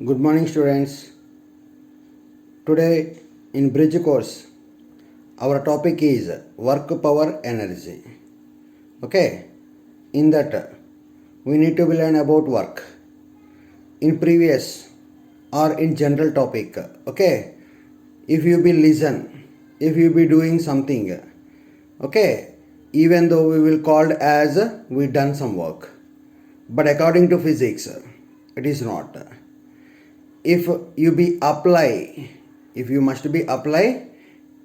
Good morning, students. Today in Bridge course, our topic is work power energy. Okay, in that we need to learn about work in previous or in general topic. Okay, if you be listen, if you be doing something, okay, even though we will called as we done some work, but according to physics, it is not. If you be apply, if you must be apply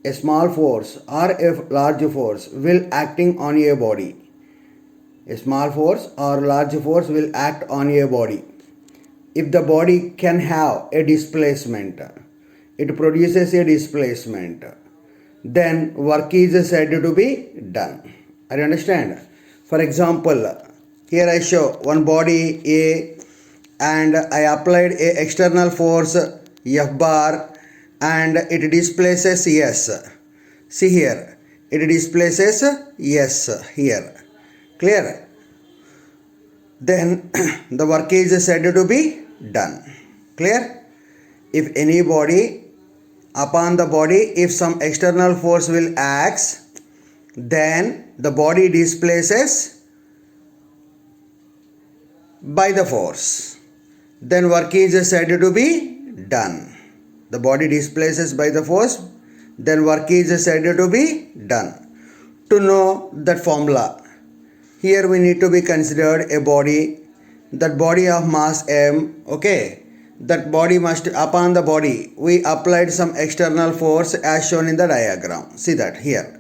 a small force or a large force will acting on your body. A small force or large force will act on your body. If the body can have a displacement, it produces a displacement, then work is said to be done. Are you understand? For example, here I show one body A and I applied a external force F bar and it displaces S. See here, it displaces S here. Clear? Then the work is said to be done. Clear? If any body, upon the body, if some external force will act, then the body displaces by the force. Then work is said to be done. The body displaces by the force, then work is said to be done. To know that formula, here we need to be considered a body, that body of mass m. Okay, that body must, upon the body we applied some external force as shown in the diagram. See that here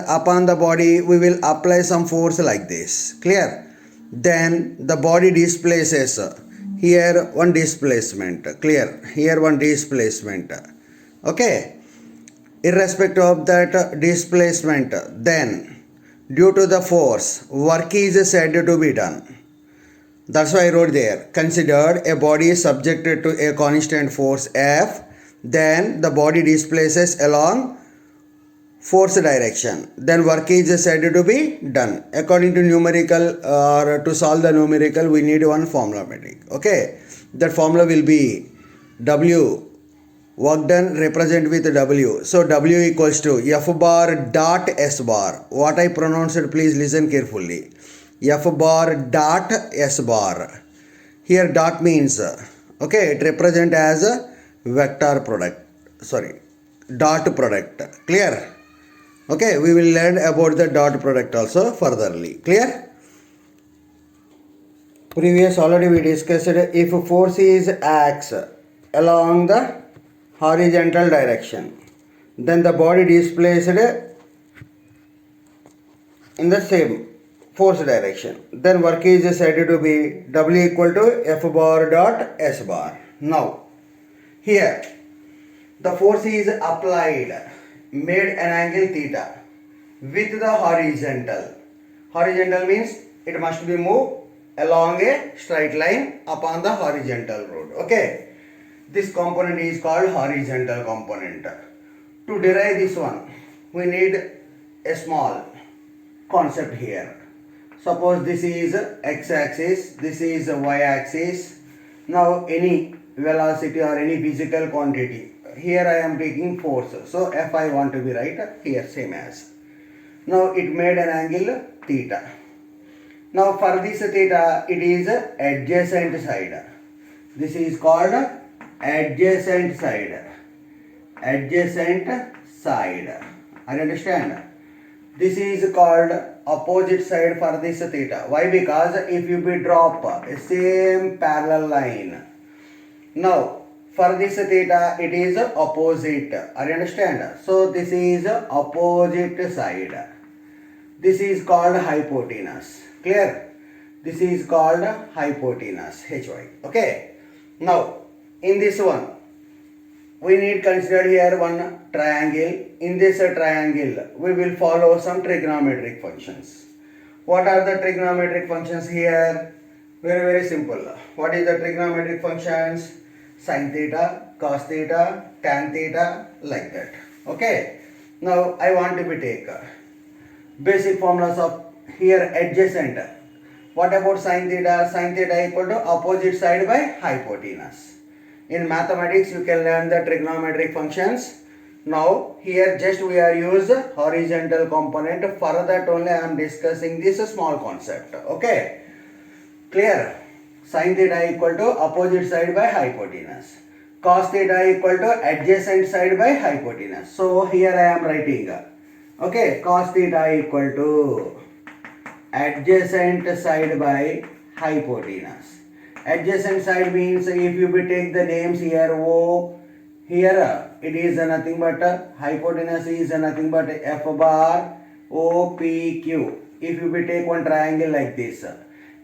upon the body we will apply some force like this. Clear? Then the body displaces here one displacement. Clear? Here one displacement. Okay, irrespective of that displacement, then due to the force work is said to be done. That's why I wrote there, considered a body is subjected to a constant force F, then the body displaces along force direction, then work is said to be done. According to numerical or to solve the numerical, we need one formula. Okay, that formula will be W, work done represent with W. So W equals to F bar dot S bar. What I pronounced, please listen carefully. F bar dot S bar. Here dot means, okay, it represent as a vector product. Sorry, dot product. Clear? Okay, we will learn about the dot product also furtherly. Clear? Previous already we discussed, if force is acts along the horizontal direction, then the body displaced in the same force direction, then work is said to be W equal to F bar dot S bar. Now here the force is applied, made an angle theta with the horizontal. Horizontal means it must be moved along a straight line upon the horizontal road. Okay, this component is called horizontal component. To derive this one, we need a small concept here. Suppose this is x-axis, this is y-axis. Now any velocity or any physical quantity, here I am taking force, so F I want to be right here same as. Now it made an angle theta. Now for this theta it is adjacent side. This is called adjacent side. Adjacent side. I understand. This is called opposite side for this theta. Why? Because if you be drop a same parallel line. Now for this theta it is opposite. Are you understand? So this is opposite side. This is called hypotenuse. Clear? This is called hypotenuse, HY. Okay. Now in this one we need consider here one triangle. In this triangle we will follow some trigonometric functions. What are the trigonometric functions here? Very simple. What is the trigonometric functions? Sin theta, cos theta, tan theta, like that. Okay. Now I want to be take basic formulas of here adjacent. What about sine theta? Sine theta equal to opposite side by hypotenuse. In mathematics, you can learn the trigonometric functions. Now, here just we are use horizontal component. For that only I am discussing this small concept. Okay, clear? Sine theta equal to opposite side by hypotenuse. Cos theta equal to adjacent side by hypotenuse. So here I am writing. Okay, cos theta equal to adjacent side by hypotenuse. Adjacent side means if you take the names here O, here it is nothing but hypotenuse is nothing but F bar O P Q. If you take one triangle like this,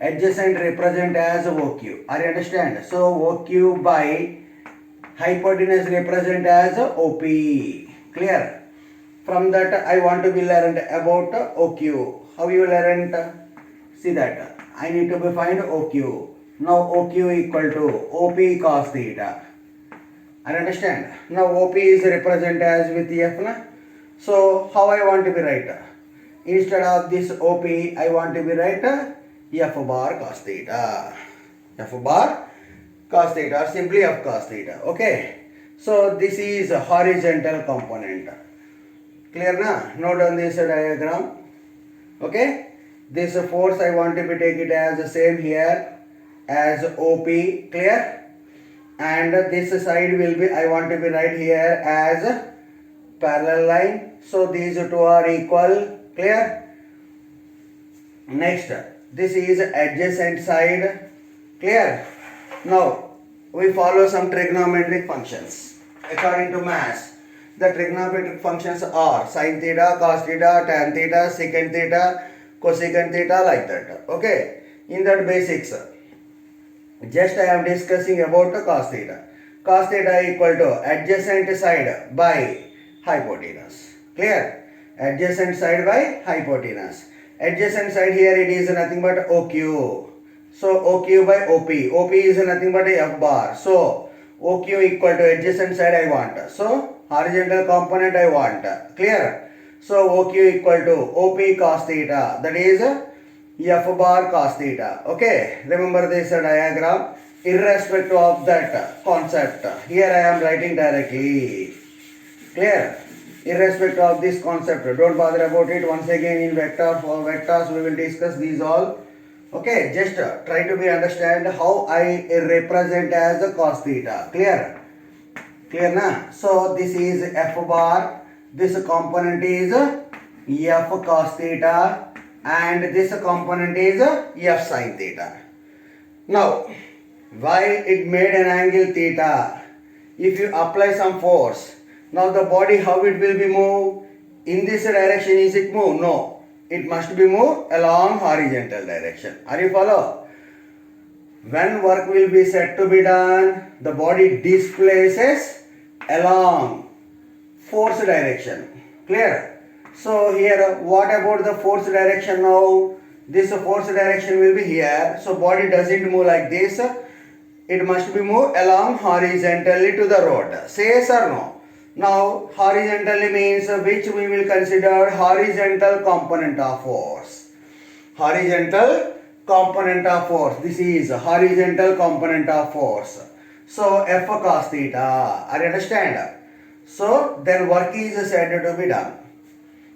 adjacent represent as OQ. Are you understand? So OQ by hypotenuse represent as OP. Clear? From that I want to be learned about OQ. How you learned? See that I need to be find OQ. Now OQ equal to OP cos theta. I understand. Now OP is represented as with F. Na? So how I want to be write? Instead of this OP, I want to be write F bar cos theta. F bar cos theta or simply F cos theta. Okay. So this is a horizontal component. Clear na? Note on this diagram. Okay. This force I want to be take it as the same here as OP. Clear? And this side will be I want to be write here as parallel line. So these two are equal. Clear? Next, this is adjacent side. Clear? Now we follow some trigonometric functions according to mass. The trigonometric functions are sin theta, cos theta, tan theta, secant theta, cosecant theta, like that. Okay. In that basics, just I am discussing about the cos theta. Cos theta equal to adjacent side by hypotenuse. Clear? Adjacent side by hypotenuse. Adjacent side here it is nothing but OQ. So OQ by OP. OP is nothing but a F bar. So OQ equal to adjacent side I want. So horizontal component I want. Clear? So OQ equal to OP cos theta. That is F bar cos theta. Okay. Remember this diagram. Irrespective of that concept. Here I am writing directly. Clear? Irrespective of this concept. Don't bother about it. Once again in vector, for vectors we will discuss these all. Okay. Just try to be understand how I represent as a cos theta. Clear? Clear na? So this is F bar. This component is F cos theta and this component is F sin theta. Now, while it made an angle theta, if you apply some force, now the body how it will be moved? In this direction is it move? No. It must be moved along horizontal direction. Are you follow? When work will be said to be done, the body displaces along force direction. Clear? So here what about the force direction now? This force direction will be here. So body doesn't move like this. It must be moved along horizontally to the road. Say yes or no? Now horizontally means which we will consider horizontal component of force. Horizontal component of force. This is horizontal component of force. So F cos theta. Are you understand? So then work is said to be done.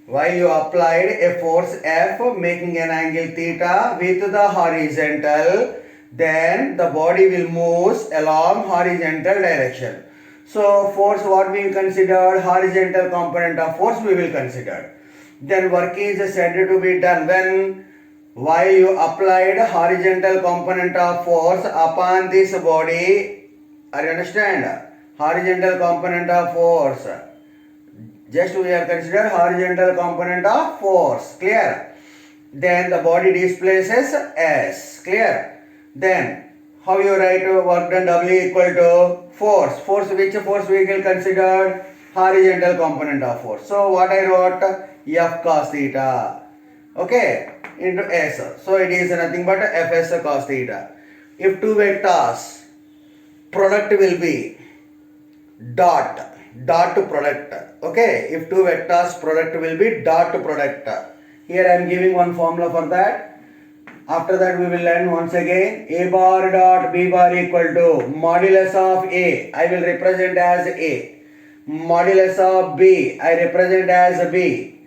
While you applied a force F making an angle theta with the horizontal, then the body will move along horizontal direction. So force what we considered horizontal component of force we will consider. Then work is said to be done when while you applied horizontal component of force upon this body. Are you understand? Horizontal component of force. Just we are considered horizontal component of force. Clear? Then the body displaces S. Clear? Then how you write work done W equal to force. Force, which force we will consider? Horizontal component of force. So what I wrote? F cos theta. Okay? Into S. So it is nothing but Fs cos theta. If two vectors, product will be dot to product. Okay? If two vectors, product will be dot to product. Here I am giving one formula for that. After that we will learn once again A bar dot B bar equal to modulus of A, I will represent as A. Modulus of B, I represent as B.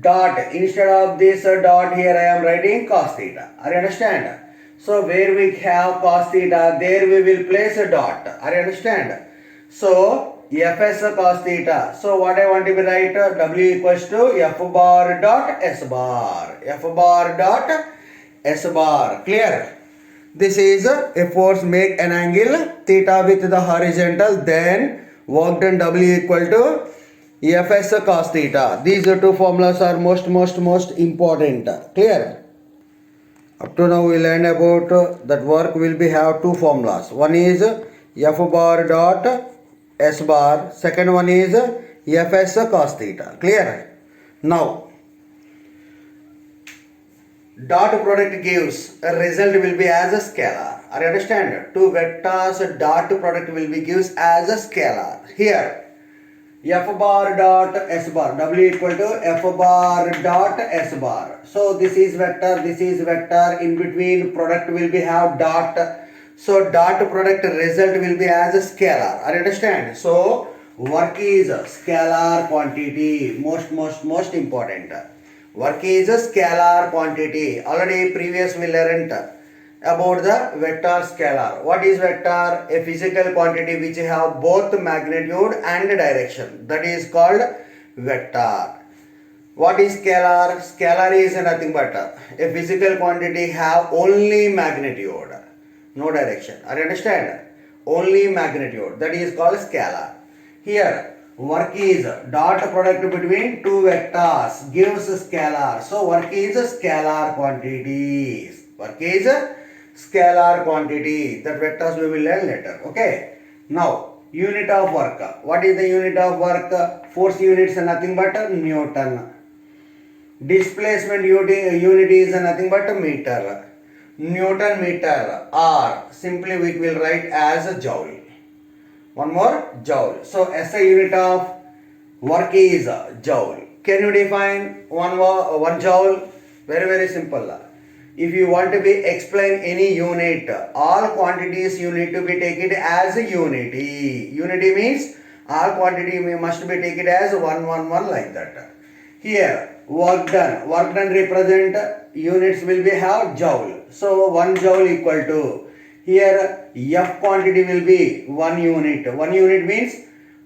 Dot, instead of this dot here I am writing cos theta. Are you understand? So where we have cos theta, there we will place a dot. Are you understand? So Fs cos theta. So what I want to be write, W equals to F bar dot S bar. F bar dot S bar. Clear? This is a force make an angle theta with the horizontal, then work done W equal to Fs cos theta. These two formulas are most important. Clear? Up to now we learned about that work will be have two formulas. One is F bar dot S bar. Second one is Fs cos theta. Clear? Now dot product gives a result will be as a scalar. Are you understand? Two vectors dot product will be gives as a scalar. Here F bar dot S bar, W equal to F bar dot S bar. So this is vector, in between product will be have dot. So dot product result will be as a scalar. Are you understand? So work is a scalar quantity, most important. Work is a scalar quantity. Already previous we learned about the vector scalar. What is vector? A physical quantity which have both magnitude and direction. That is called vector. What is scalar? Scalar is nothing but a physical quantity have only magnitude, no direction. Are you understand? Only magnitude. That is called scalar. Here work is dot product between two vectors gives scalar. So work is a scalar quantity. Work is a scalar quantity. That vectors we will learn later. Okay. Now unit of work. What is the unit of work? Force units are nothing but Newton. Displacement unit is nothing but meter. Newton meter, or simply we will write as joule. One more, joule. So SI unit of work is joule. Can you define one joule? Very simple. If you want to be explain any unit, all quantities you need to be taken as a unity. Unity means all quantity must be taken as 1 like that. Here work done represent units will be have joule. So 1 joule equal to, here F quantity will be 1 unit. 1 unit means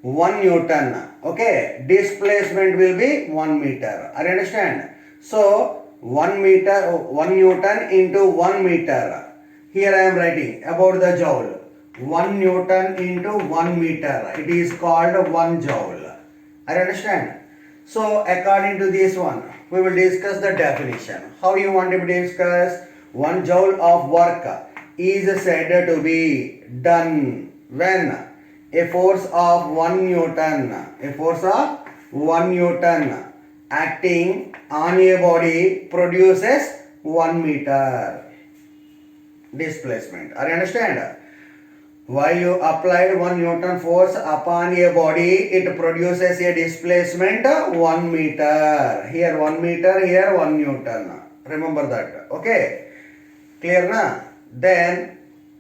1 Newton. Okay. Displacement will be 1 meter. Are you understand? So 1 meter, 1 Newton into 1 meter. Here I am writing about the joule. 1 Newton into 1 meter. It is called 1 joule. Are you understand? So according to this one, we will discuss the definition. How you want to discuss? 1 joule of work is said to be done when a force of 1 Newton, acting on a body produces 1 meter displacement. Are you understand? While you applied 1 Newton force upon a body, it produces a displacement 1 meter. Here 1 meter, here 1 Newton. Remember that. Okay. Clear na? Then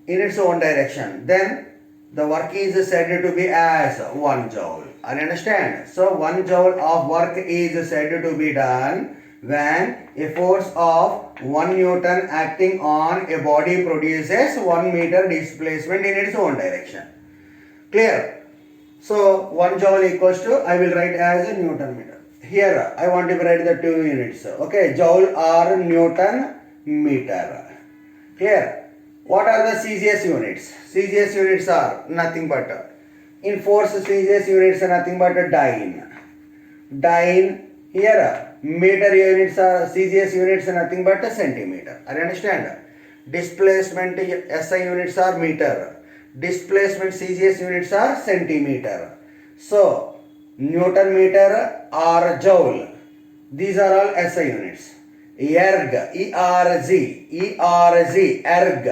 in its own direction. Then the work is said to be as 1 joule. Are you understand? So 1 joule of work is said to be done when a force of 1 Newton acting on a body produces 1 meter displacement in its own direction. Clear? So 1 joule equals to, I will write as a Newton meter. Here I want to write the 2 units. Okay, joule or Newton meter. Clear? What are the CGS units? CGS units are nothing but, in force CGS units are nothing but dyne. Dyne. Here meter units are, CGS units are nothing but centimeter. Are you understand? Displacement SI units are meter. Displacement CGS units are centimeter. So Newton meter or joule. These are all SI units. Erg, erg.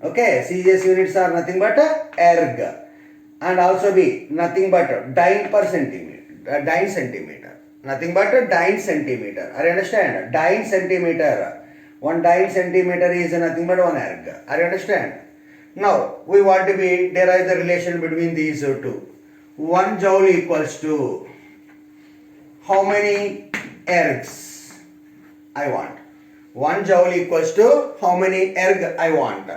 Okay, CGS units are nothing but erg. And also be nothing but dyne per centimeter, dyne centimeter. Nothing but dyne centimeter. Are you understand? Dyne centimeter. 1 dyne centimeter is nothing but 1 erg. Are you understand? Now we want to be derive the relation between these two. 1 joule equals to how many ergs I want. 1 joule equals to how many erg I want.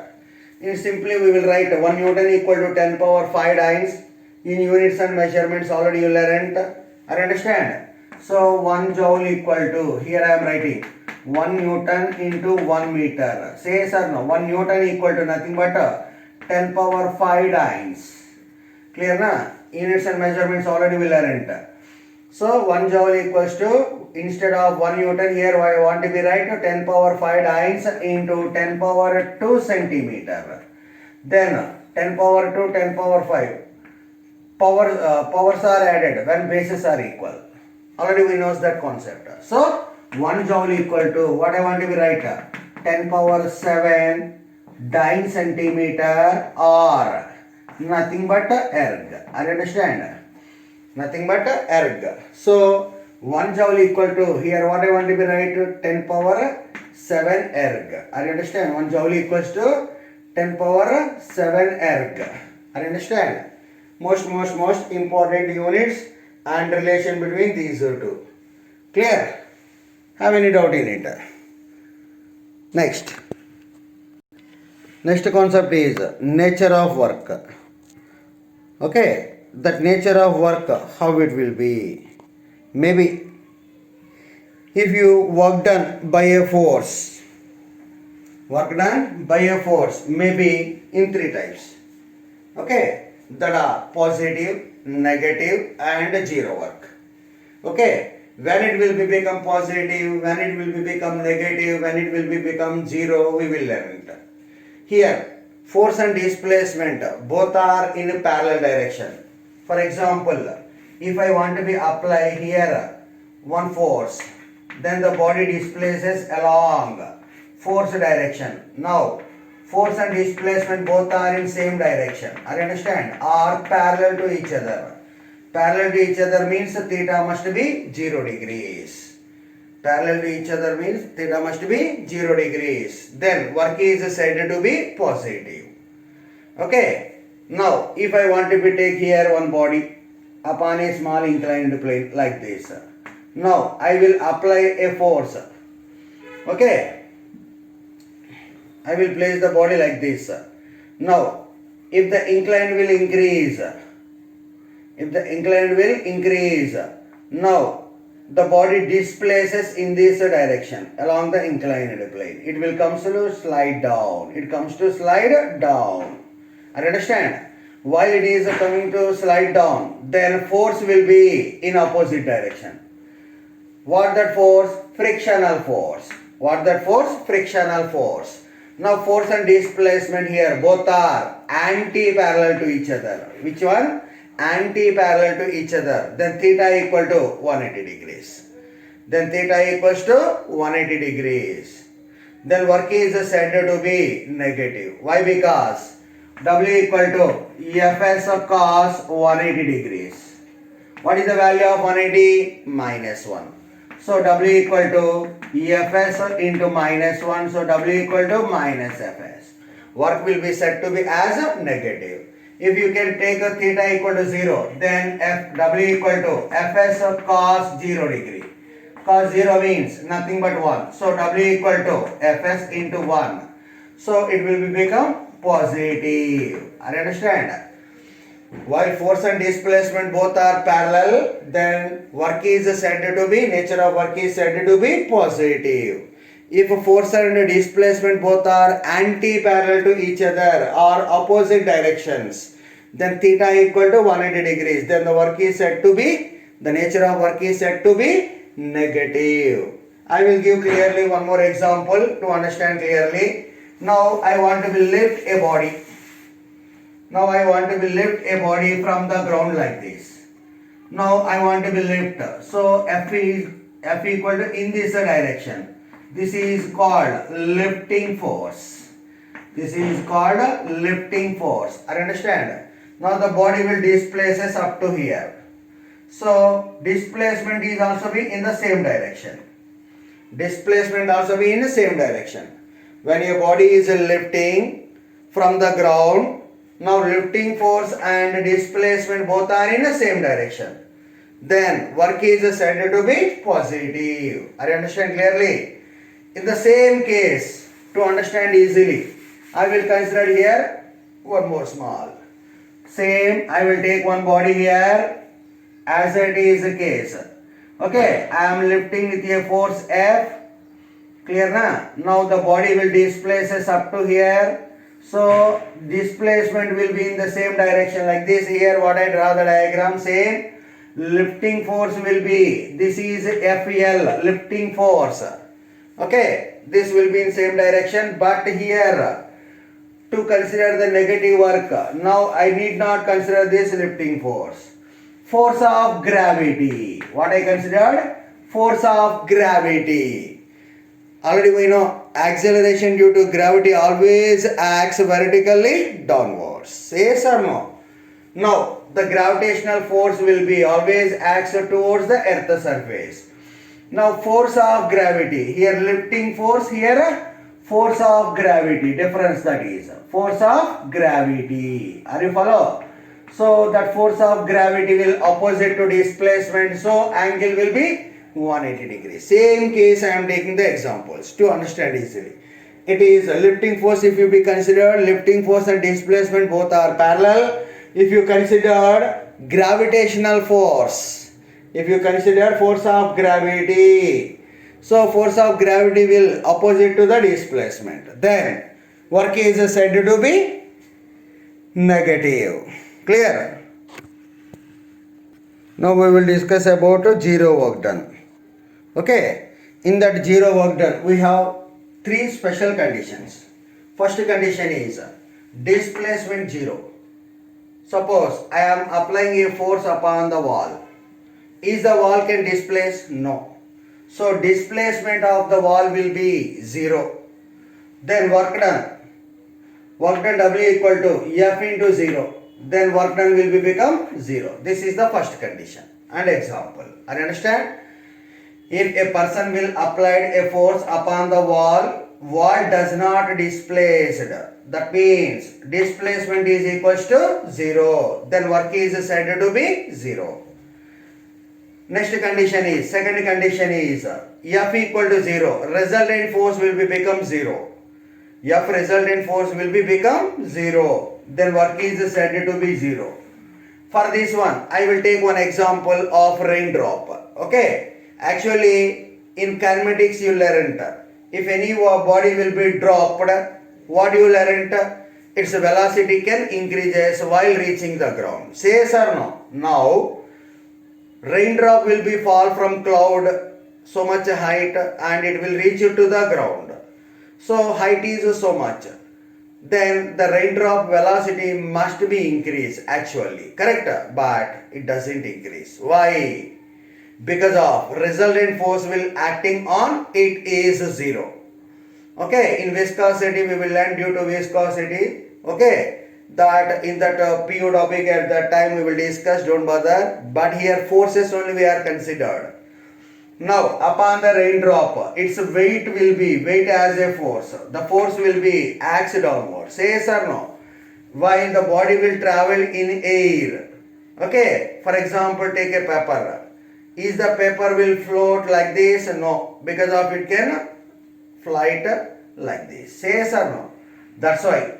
In simply we will write 1 Newton equal to 10 power 5 dynes. In units and measurements already you learned. I understand. So 1 joule equal to, here I am writing 1 Newton into 1 meter. Say yes or no? 1 Newton equal to nothing but 10 power 5 dynes. Clear na? Units and measurements already we learned. So 1 joule equals to, instead of 1 Newton here I want to be write 10 power 5 dynes into 10 power 2 centimeter. Then 10 power 2, 10 power 5. Powers are added when bases are equal. Already we know that concept. So 1 joule equal to, what I want to be write? 10 power 7 dyne centimeter or nothing but erg. I understand? Nothing but erg. So 1 joule equal to, here what I want to be write? 10 power 7 erg. I understand? 1 joule equals to 10 power 7 erg. I understand? Most important units and relation between these two. Clear? Have any doubt in it? Next concept is nature of work. Okay, that nature of work, how it will be. Maybe if you work done by a force, maybe in 3 types. Okay, that are positive, negative and zero work. Okay, when it will be become positive, when it will be become negative, when it will be become zero, we will learn it. Here force and displacement both are in a parallel direction. For example, if I want to be apply here one force, then the body displaces along force direction. Now force and displacement both are in same direction. I understand? Are parallel to each other. Parallel to each other means theta must be 0 degrees. Parallel to each other means theta must be 0 degrees. Then work is said to be positive. Okay. Now if I want to be take here one body upon a small inclined plane like this. Now I will apply a force. Okay. I will place the body like this. Now, if the incline will increase, now the body displaces in this direction along the inclined plane. It will come to slide down. I understand? While it is coming to slide down, then force will be in opposite direction. What that force? Frictional force. Frictional force. Now force and displacement here both are anti-parallel to each other. Which one? Anti-parallel to each other. Then theta equal to 180 degrees. Then work is said to be negative. Why? Because W equal to Fs cos 180 degrees. What is the value of 180? -1. So W equal to Fs into -1. So W equal to -Fs. Work will be said to be as negative. If you can take a theta equal to 0, then W equal to Fs cos 0 degree. Cos 0 means nothing but 1. So W equal to Fs into 1. So it will become positive. I understand? While force and displacement both are parallel, then work is said to be, nature of work is said to be positive. If force and displacement both are anti-parallel to each other or opposite directions, then theta equal to 180 degrees. Then the work is said to be, the nature of work is said to be negative. I will give clearly one more example to understand clearly. Now I want to lift a body. From the ground like this. Now I want to be lift. So F equal to in this direction. This is called lifting force. I understand? Now the body will displaces up to here. So displacement is also be in the same direction. displacement also be in the same direction. When your body is lifting from the ground, now lifting force and displacement both are in the same direction. Then work is said to be positive. Are you understand clearly? In the same case, to understand easily, I will consider here one more small. Same, I will take one body here as it is the case. Okay, I am lifting with a force F. Clear na? Now the body will displace us up to here. So displacement will be in the same direction like this. Here what I draw the diagram, same. Lifting force will be, this is FL, lifting force. Okay, this will be in same direction, but here to consider the negative work, now I need not consider this lifting force. Force of gravity. What I considered? Force of gravity. Already we know acceleration due to gravity always acts vertically downwards. Yes or no? Now the gravitational force will be always acts towards the earth surface. Now force of gravity. Here lifting force, here force of gravity. Difference that is. Force of gravity. Are you follow? So that force of gravity will opposite to displacement. So angle will be 180 degrees. Same case I am taking the examples to understand easily. It is a lifting force. If you be considered lifting force and displacement both are parallel. If you consider gravitational force, if you consider force of gravity, so force of gravity will opposite to the displacement. Then work is said to be negative. Clear? Now we will discuss about zero work done. Okay, in that zero work done we have three special conditions. First condition is displacement zero. Suppose I am applying a force upon the wall. Is the wall can displace? No. So displacement of the wall will be zero. Then work done. Work done W equal to F into 0. Then work done will be become 0. This is the first condition and example. Are you understand? If a person will apply a force upon the wall, wall does not displaced. That means displacement is equals to 0. Then work is said to be 0. Next condition is, second condition is F equal to 0. Resultant force will be become 0. F resultant force will be become 0. Then work is said to be 0. For this one, I will take one example of raindrop. Okay. Actually, in kinematics you learnt, if any body will be dropped, what you learnt? Its velocity can increases while reaching the ground. Yes or no? Now, raindrop will be fall from cloud so much height and it will reach to the ground. So height is so much. Then the raindrop velocity must be increased actually. Correct? But it doesn't increase. Why? Because of resultant force will acting on it is 0. Okay, in viscosity we will learn due to viscosity. Okay, that in that PU topic at that time we will discuss, don't bother. But here forces only we are considered. Now upon the raindrop, its weight will be, weight as a force. The force will be acts downwards. Yes or no? While the body will travel in air. Okay, for example take a paper. Is the paper will float like this? No, because of it can flight like this. Yes or no? That's why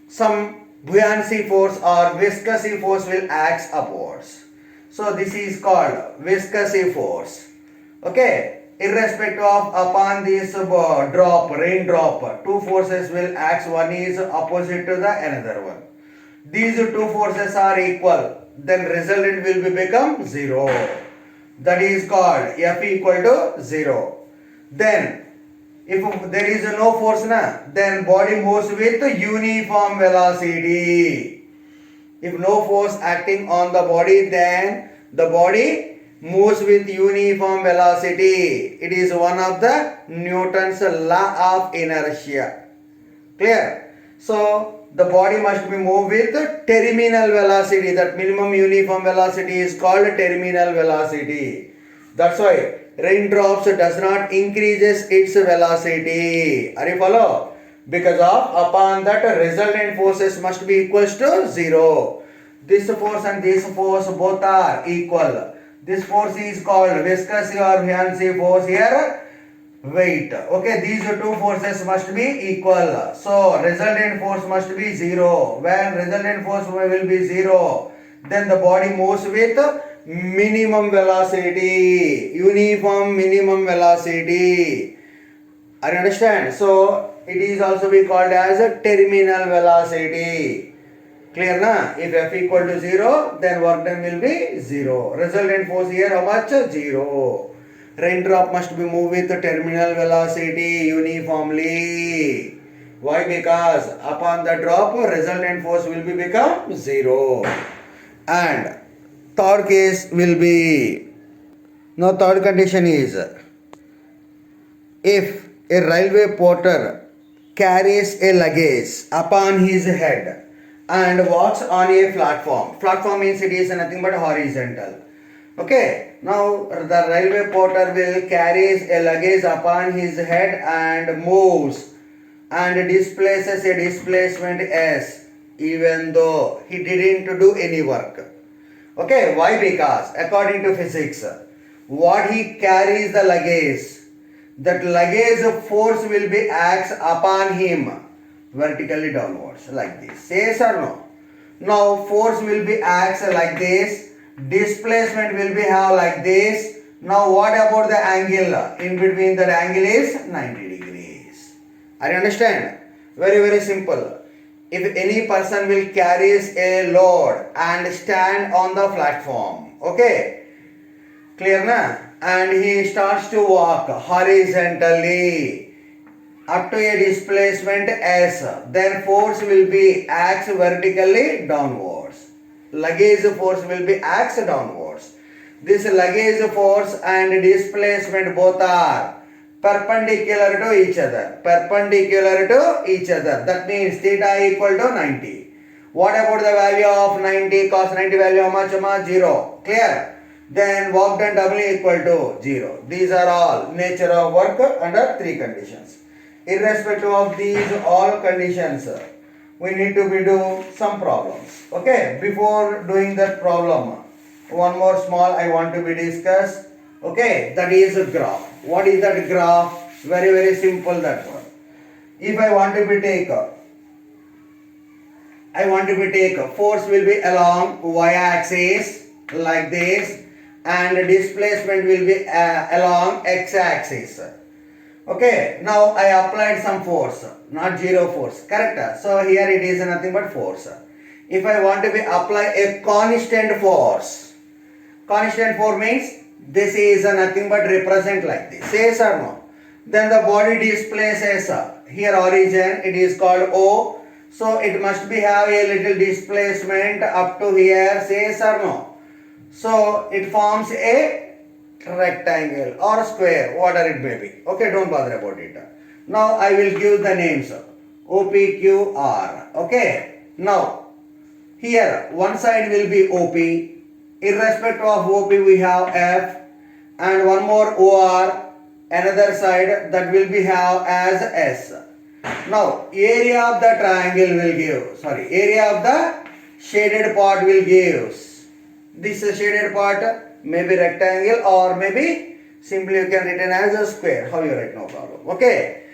some buoyancy force or viscous force will act upwards. So this is called viscous force. Okay, irrespective of upon this drop, raindrop, two forces will act. One is opposite to the another one. These two forces are equal. Then resultant will be become 0. That is called F equal to 0. Then if there is no force, then body moves with uniform velocity. If no force acting on the body, then the body moves with uniform velocity. It is one of the Newton's law of inertia. Clear? So the body must be moved with terminal velocity. That minimum uniform velocity is called terminal velocity. That's why raindrops does not increases its velocity. Are you follow? Because of upon that resultant forces must be equals to 0. This force and this force both are equal. This force is called viscous or buoyancy force, here weight. Okay, these two forces must be equal. So resultant force must be 0. When resultant force will be 0, then the body moves with minimum velocity, uniform minimum velocity. I understand. So it is also be called as a terminal velocity. Clear na? If F equal to 0, then work done will be 0. Resultant force here how much? 0. Raindrop must be moved with terminal velocity uniformly. Why? Because upon the drop, resultant force will be become 0. And third case will be, now third condition is, if a railway porter carries a luggage upon his head and walks on a platform. Platform means it is nothing but horizontal. Okay, now the railway porter will carries a luggage upon his head and moves and displaces a displacement S, even though he didn't do any work. Okay, why? Because according to physics, what he carries the luggage, that luggage force will be acts upon him vertically downwards like this. Yes or no? Now force will be acts like this, displacement will be have like this. Now what about the angle? In between that angle is 90 degrees. Are you understand? Very very simple. If any person will carries a load and stand on the platform, okay, clear na? And he starts to walk horizontally up to a displacement S, then force will be acts vertically downwards. Luggage force will be acts downwards. This luggage force and displacement both are perpendicular to each other. Perpendicular to each other. That means theta equal to 90. What about the value of 90? Cos 90 value how much? 0. Clear? Then work done W equal to 0. These are all nature of work under 3 conditions. Irrespective of these all conditions, we need to be do some problems. Okay, before doing that problem, one more small I want to be discussed. Okay, that is a graph. What is that graph? Very very simple that one. If I want to be take force will be along y-axis like this, and displacement will be along x-axis. Okay, now I applied some force, not zero force, correct? So here it is nothing but force. If I want to be apply a constant force means this is nothing but represent like this, yes or no? Then the body displaces here origin, it is called O, so it must be have a little displacement up to here, yes or no? So it forms a rectangle or square, whatever it may be. Okay, don't bother about it. Now I will give the names OPQR. Okay, now here one side will be OP, irrespective of OP we have F, and one more OR, another side that will be have as S. Now area of the triangle will give, area of the shaded part will give. This shaded part may be rectangle or maybe simply you can written as a square. How you write, no problem. Okay.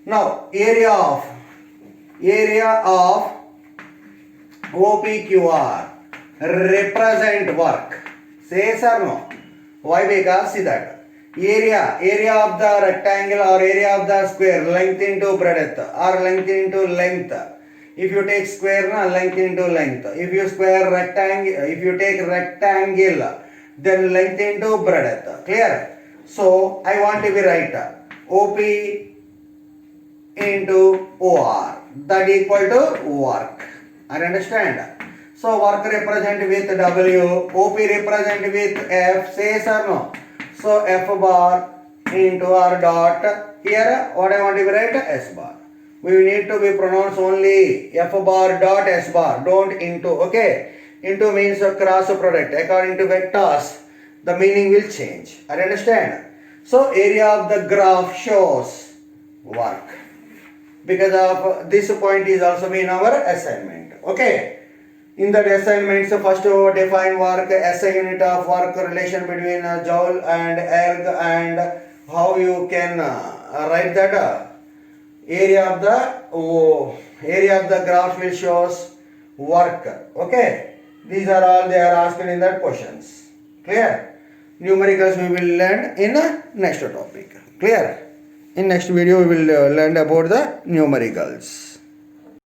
Now area of OPQR represent work. Says or no? Why? Because see that area of the rectangle or area of the square, length into breadth or length into length. If you take square, length into length. If you square rectangle, if you take rectangle, then length into breadth. Clear? So I want to be write OP into OR, that equal to work. I understand. So work represent with W, OP represent with F, says or no? So F bar into R dot, here what I want to be write? S bar. We need to be pronounced only F bar dot S bar, don't into. Okay, into means a cross product. According to vectors, the meaning will change. I understand. So area of the graph shows work. Because of this point is also in our assignment. Okay. In that assignment, so first to define work, SI unit of work, relation between joule and erg, and how you can write that area of the graph will shows work. Okay. These are all they are asked in that questions. Clear? Numericals we will learn in next topic. Clear? In next video we will learn about the numericals.